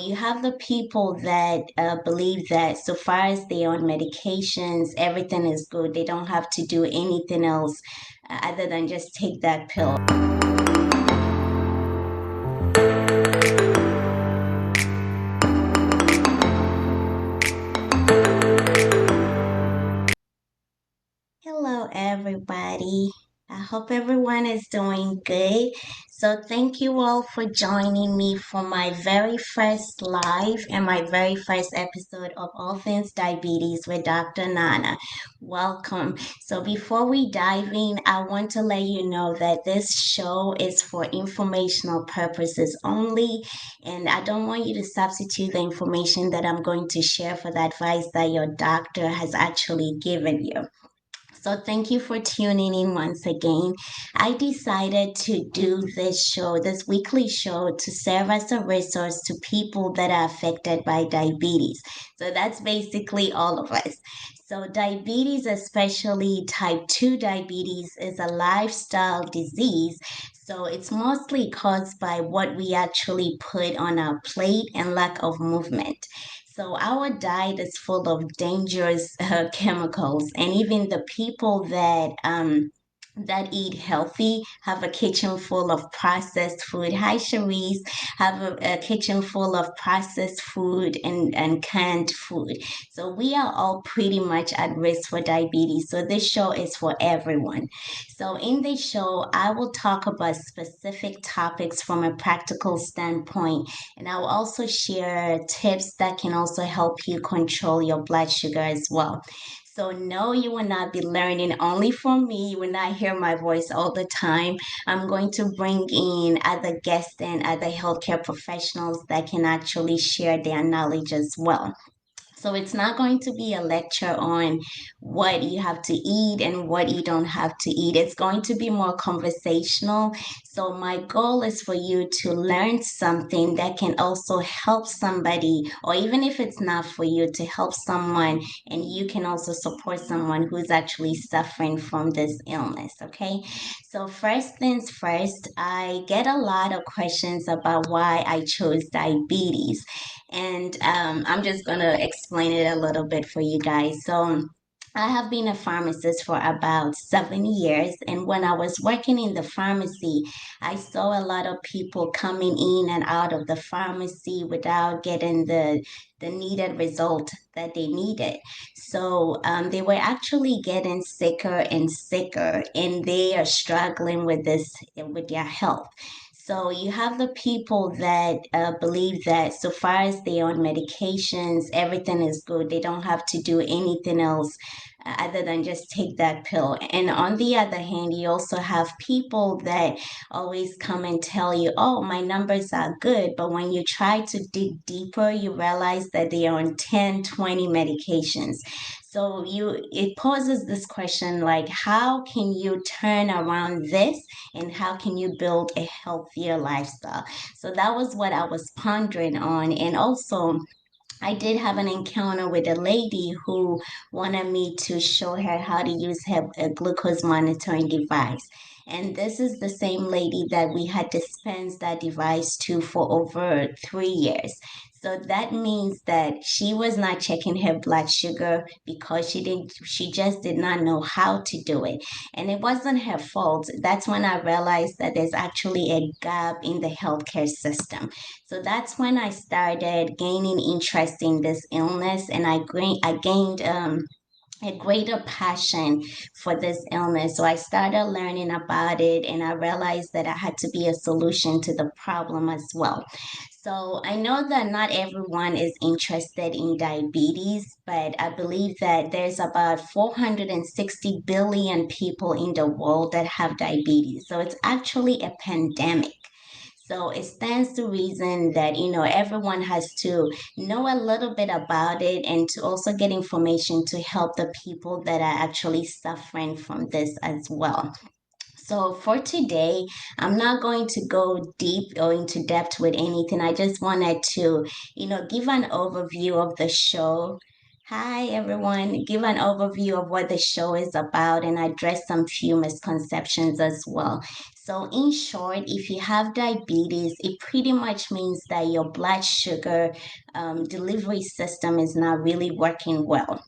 you have the people that believe that so far as they're on medications, everything is good. They don't have to do anything else other than just take that pill. Hello, everybody. I hope everyone is doing good. So, thank you all for joining me for my very first live and my very first episode of All Things Diabetes with Dr. Nana. Welcome. So, before we dive in, I want to let you know that this show is for informational purposes only, and I don't want you to substitute the information that I'm going to share for the advice that your doctor has actually given you. So, thank you for tuning in once again. I decided to do this show, this weekly show, to serve as a resource to people that are affected by diabetes. So, that's basically all of us. So, diabetes, especially type 2 diabetes, is a lifestyle disease. So, it's mostly caused by what we actually put on our plate and lack of movement. So our diet is full of dangerous chemicals, and even the people that eat healthy have a kitchen full of processed food. Hi, Cherise, have a kitchen full of processed food and canned food. So we are all pretty much at risk for diabetes. So this show is for everyone. So in this show, I will talk about specific topics from a practical standpoint, and I will also share tips that can also help you control your blood sugar as well. So, no, you will not be learning only from me. You will not hear my voice all the time. I'm going to bring in other guests and other healthcare professionals that can actually share their knowledge as well. So it's not going to be a lecture on what you have to eat and what you don't have to eat. It's going to be more conversational. So my goal is for you to learn something that can also help somebody, or even if it's not for you, to help someone, and you can also support someone who's actually suffering from this illness. Okay. So first things first, I get a lot of questions about why I chose diabetes. And I'm just going to explain it a little bit for you guys. So, I have been a pharmacist for about 7 years. And when I was working in the pharmacy, I saw a lot of people coming in and out of the pharmacy without getting the needed result that they needed. So they were actually getting sicker and sicker, and they are struggling with this, with their health. So you have the people that believe that so far as they're on medications, everything is good. They don't have to do anything else other than just take that pill. And on the other hand, you also have people that always come and tell you, oh, my numbers are good. But when you try to dig deeper, you realize that they are on 10, 20 medications. So it poses this question like, how can you turn around this, and how can you build a healthier lifestyle? So that was what I was pondering on. And also, I did have an encounter with a lady who wanted me to show her how to use her glucose monitoring device. And this is the same lady that we had dispensed that device to for over 3 years. So that means that she was not checking her blood sugar because she just did not know how to do it. And it wasn't her fault. That's when I realized that there's actually a gap in the healthcare system. So that's when I started gaining interest in this illness, and I gained a greater passion for this illness. So I started learning about it, and I realized that I had to be a solution to the problem as well. So I know that not everyone is interested in diabetes, but I believe that there's about 460 billion people in the world that have diabetes. So it's actually a pandemic. So it stands to reason that, everyone has to know a little bit about it, and to also get information to help the people that are actually suffering from this as well. So for today, I'm not going to go deep or into depth with anything. I just wanted to, give an overview of the show, Hi, everyone. Give an overview of what the show is about and address some few misconceptions as well. So, in short, if you have diabetes, it pretty much means that your blood sugar delivery system is not really working well.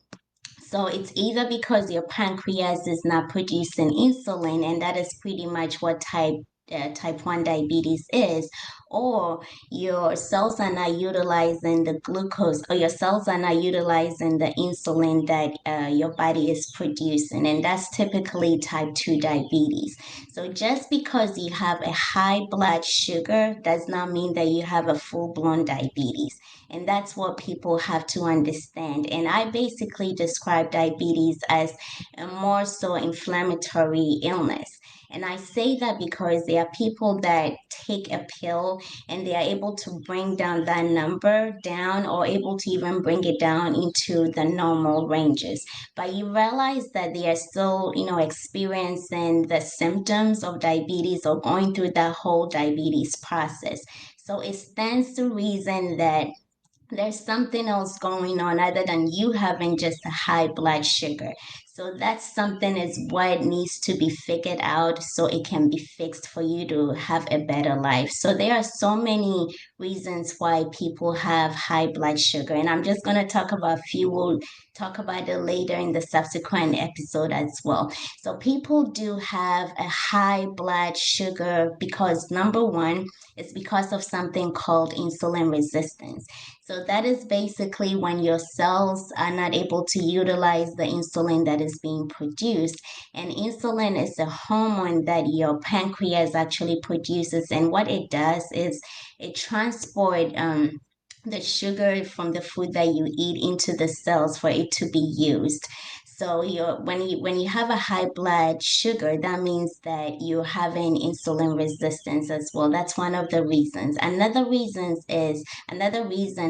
So it's either because your pancreas is not producing insulin, and that is pretty much what type 1 diabetes is, or your cells are not utilizing the glucose, or your cells are not utilizing the insulin that your body is producing, and that's typically type 2 diabetes. So just because you have a high blood sugar does not mean that you have a full-blown diabetes. And that's what people have to understand. And I basically describe diabetes as a more so inflammatory illness. And I say that because there are people that take a pill and they are able to bring down that number down, or able to even bring it down into the normal ranges. But you realize that they are still, experiencing the symptoms of diabetes or going through that whole diabetes process. So it stands to reason that there's something else going on other than you having just a high blood sugar. So that's something is what needs to be figured out so it can be fixed for you to have a better life. So there are so many reasons why people have high blood sugar, and I'm just going to talk about a few. We'll talk about it later in the subsequent episode as well. So people do have a high blood sugar because number one, it's because of something called insulin resistance. So that is basically when your cells are not able to utilize the insulin that is being produced. And insulin is a hormone that your pancreas actually produces. And what it does is it transport the sugar from the food that you eat into the cells for it to be used. So when you have a high blood sugar, that means that you're having insulin resistance as well. That's one of the reasons. Another reason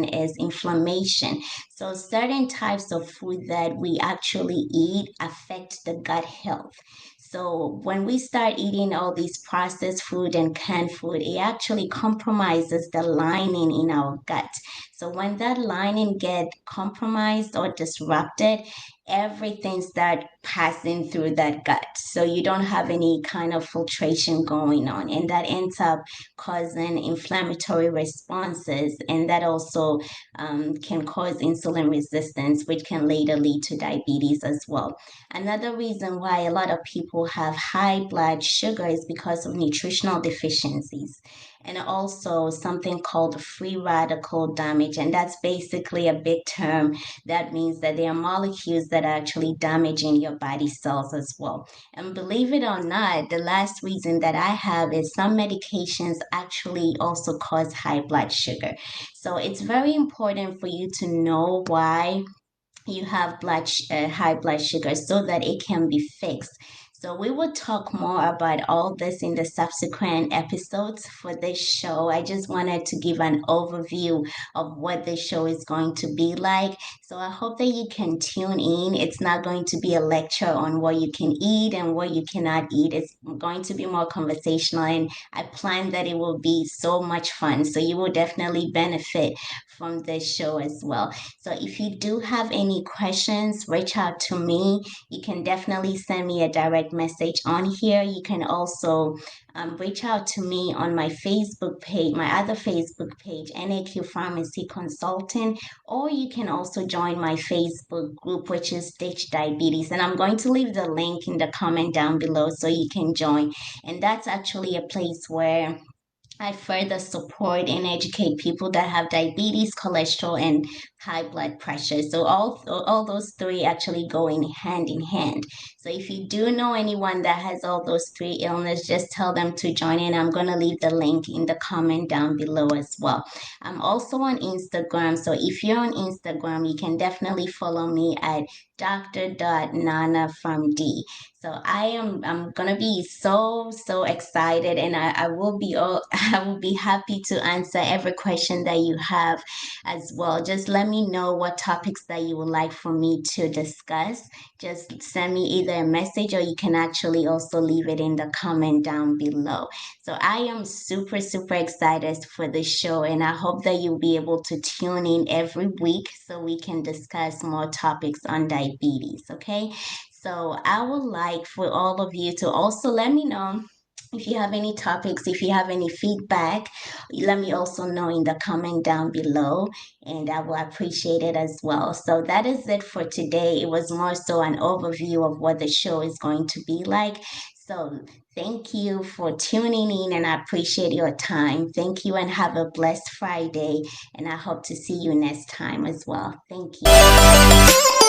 is inflammation. So certain types of food that we actually eat affect the gut health. So when we start eating all these processed food and canned food, it actually compromises the lining in our gut. So when that lining get compromised or disrupted, everything start passing through that gut. So you don't have any kind of filtration going on, and that ends up causing inflammatory responses, and that also can cause insulin resistance, which can later lead to diabetes as well. Another reason why a lot of people have high blood sugar is because of nutritional deficiencies, and also something called free radical damage. And that's basically a big term that means that there are molecules that are actually damaging your body cells as well. And believe it or not, the last reason that I have is some medications actually also cause high blood sugar. So it's very important for you to know why you have high blood sugar so that it can be fixed. So we will talk more about all this in the subsequent episodes for this show. I just wanted to give an overview of what the show is going to be like. So I hope that you can tune in. It's not going to be a lecture on what you can eat and what you cannot eat. It's going to be more conversational, and I plan that it will be so much fun. So you will definitely benefit from this show as well. So if you do have any questions, reach out to me. You can definitely send me a direct message on here. You can also reach out to me on my Facebook page, my other Facebook page, NAQ Pharmacy Consultant, or you can also join my Facebook group, which is Ditch Diabetes. And I'm going to leave the link in the comment down below so you can join. And that's actually a place where I further support and educate people that have diabetes, cholesterol, and high blood pressure. So all those three actually go in hand. So if you do know anyone that has all those three illnesses, just tell them to join in. I'm going to leave the link in the comment down below as well. I'm also on Instagram. So if you're on Instagram, you can definitely follow me at Dr. Nana from D. So I'm gonna be so excited, and I will I will be happy to answer every question that you have as well. Just let me me know what topics that you would like for me to discuss. Just send me either a message or you can actually also leave it in the comment down below. So I am super, super excited for the show, and I hope that you'll be able to tune in every week so we can discuss more topics on diabetes. Okay. So I would like for all of you to also let me know if you have any topics, if you have any feedback, let me also know in the comment down below, and I will appreciate it as well. So that is it for today. It was more so an overview of what the show is going to be like. So thank you for tuning in, and I appreciate your time. Thank you, and have a blessed Friday, and I hope to see you next time as well. Thank you.